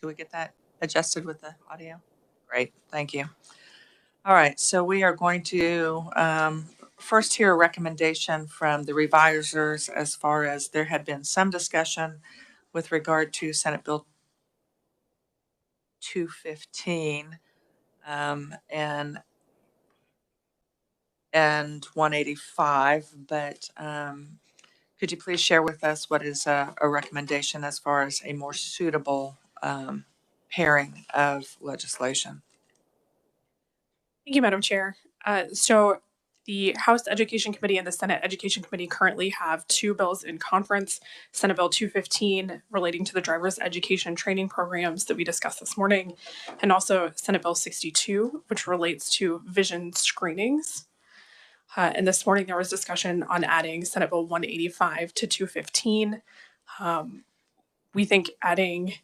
Do we get that adjusted with the audio? Great, thank you. All right, so we are going to first hear a recommendation from the revisers as far as there had been some discussion with regard to Senate Bill 215 and 185, but could you please share with us what is a recommendation as far as a more suitable pairing of legislation? Thank you, Madam Chair. So the House Education Committee and the Senate Education Committee currently have two bills in conference. Senate Bill 215 relating to the driver's education training programs that we discussed this morning, and also Senate Bill 62, which relates to vision screenings. And this morning there was discussion on adding Senate Bill 185 to 215. We think adding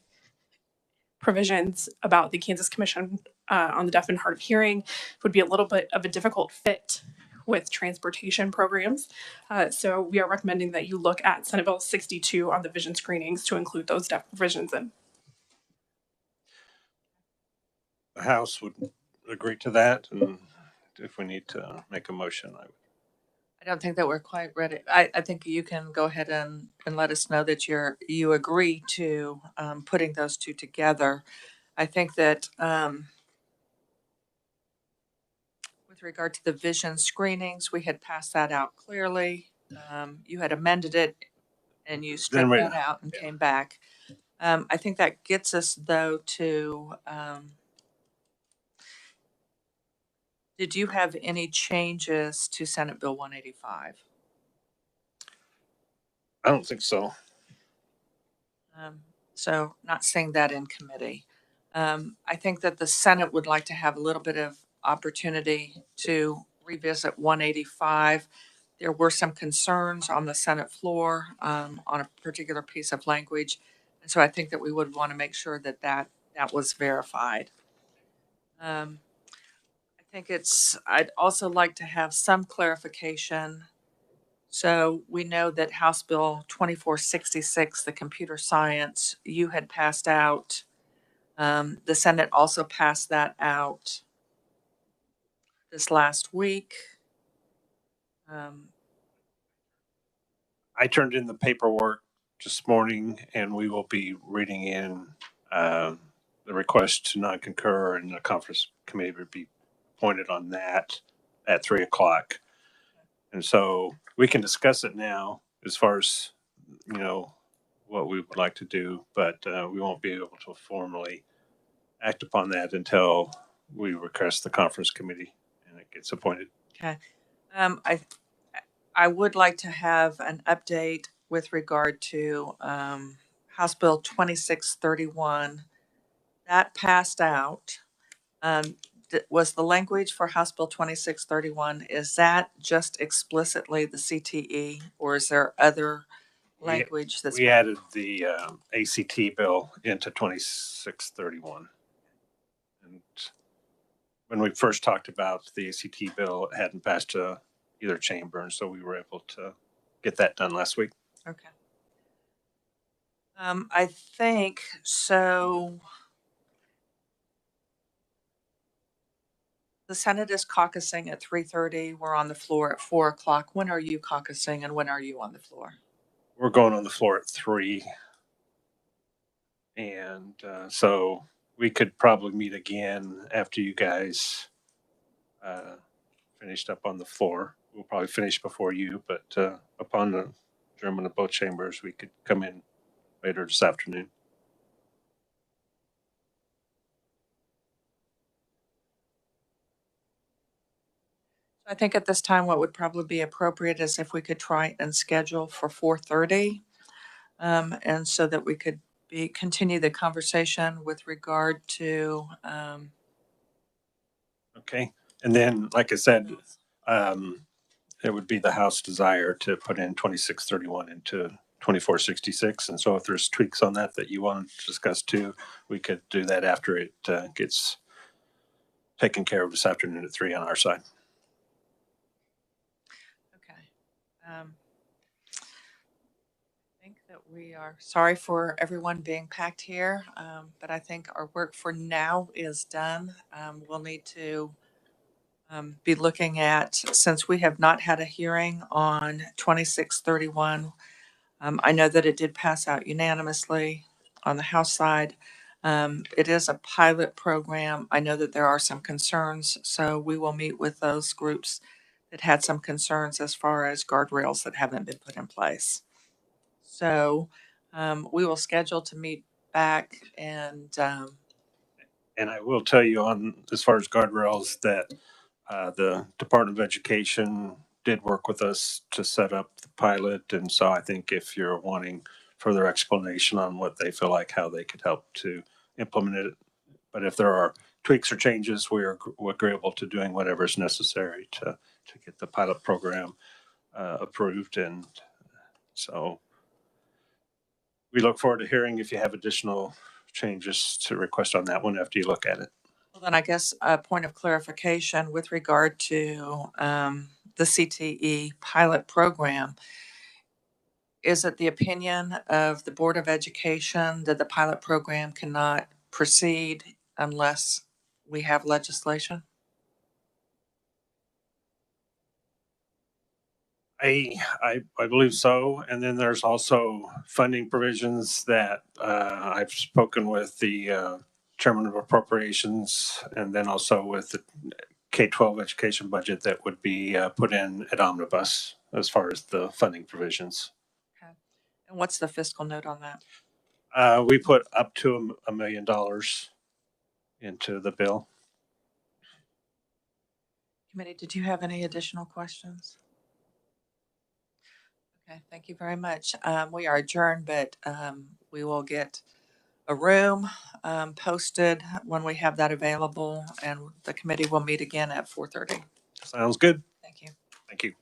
provisions about the Kansas Commission on the Deaf and Hard of Hearing would be a little bit of a difficult fit with transportation programs. So we are recommending that you look at Senate Bill 62 on the vision screenings to include those deaf provisions in. The House would agree to that, and if we need to make a motion, I don't think that we're quite ready. I think you can go ahead and let us know that you agree to putting those two together. I think that with regard to the vision screenings, we had passed that out clearly. You had amended it and you stripped that out and came back. I think that gets us, though, to did you have any changes to Senate Bill 185? I don't think so. So not seeing that in committee. I think that the Senate would like to have a little bit of opportunity to revisit 185. There were some concerns on the Senate floor on a particular piece of language. And so I think that we would want to make sure that that was verified. I think I'd also like to have some clarification. So we know that House Bill 2466, the computer science, you had passed out. The Senate also passed that out this last week. I turned in the paperwork this morning, and we will be reading in the request to not concur, and the conference committee would be appointed on that at 3:00. And so we can discuss it now as far as, what we would like to do, but we won't be able to formally act upon that until we request the conference committee and it gets appointed. Okay. I would like to have an update with regard to House Bill 2631. That passed out. Was the language for House Bill 2631, is that just explicitly the CTE, or is there other language that's... We added the ACT bill into 2631. And when we first talked about the ACT bill, it hadn't passed either chamber, and so we were able to get that done last week. Okay. I think so. The Senate is caucusing at 3:30. We're on the floor at 4:00. When are you caucusing and when are you on the floor? We're going on the floor at 3. And so we could probably meet again after you guys finished up on the floor. We'll probably finish before you, but upon the adjournment of both chambers, we could come in later this afternoon. I think at this time, what would probably be appropriate is if we could try and schedule for 4:30, and so that we could continue the conversation with regard to. Okay, and then, like I said, it would be the House desire to put in 2631 into 2466, and so if there's tweaks on that you want to discuss too, we could do that after it gets taken care of this afternoon at 3 on our side. Okay. I think that We are sorry for everyone being packed here, but I think our work for now is done. We'll need to be looking at, since we have not had a hearing on 2631, I know that it did pass out unanimously on the House side. It is a pilot program. I know that there are some concerns, so we will meet with those groups that had some concerns as far as guardrails that haven't been put in place. So we will schedule to meet back and And I will tell you on, as far as guardrails, that the Department of Education did work with us to set up the pilot. And so I think if you're wanting further explanation on what they feel like, how they could help to implement it. But if there are tweaks or changes, we're agreeable to doing whatever is necessary to get the pilot program approved. And so we look forward to hearing if you have additional changes to request on that one after you look at it. well, then I guess a point of clarification with regard to the CTE pilot program. Is it the opinion of the Board of Education that the pilot program cannot proceed unless we have legislation? I believe so. And then there's also funding provisions that I've spoken with the chairman of appropriations and then also with the K-12 education budget that would be put in at omnibus as far as the funding provisions. Okay. And what's the fiscal note on that? We put up to $1 million into the bill. Committee, did you have any additional questions? Okay, thank you very much. We are adjourned, but we will get a room posted when we have that available, and the committee will meet again at 4:30. Sounds good. Thank you. Thank you.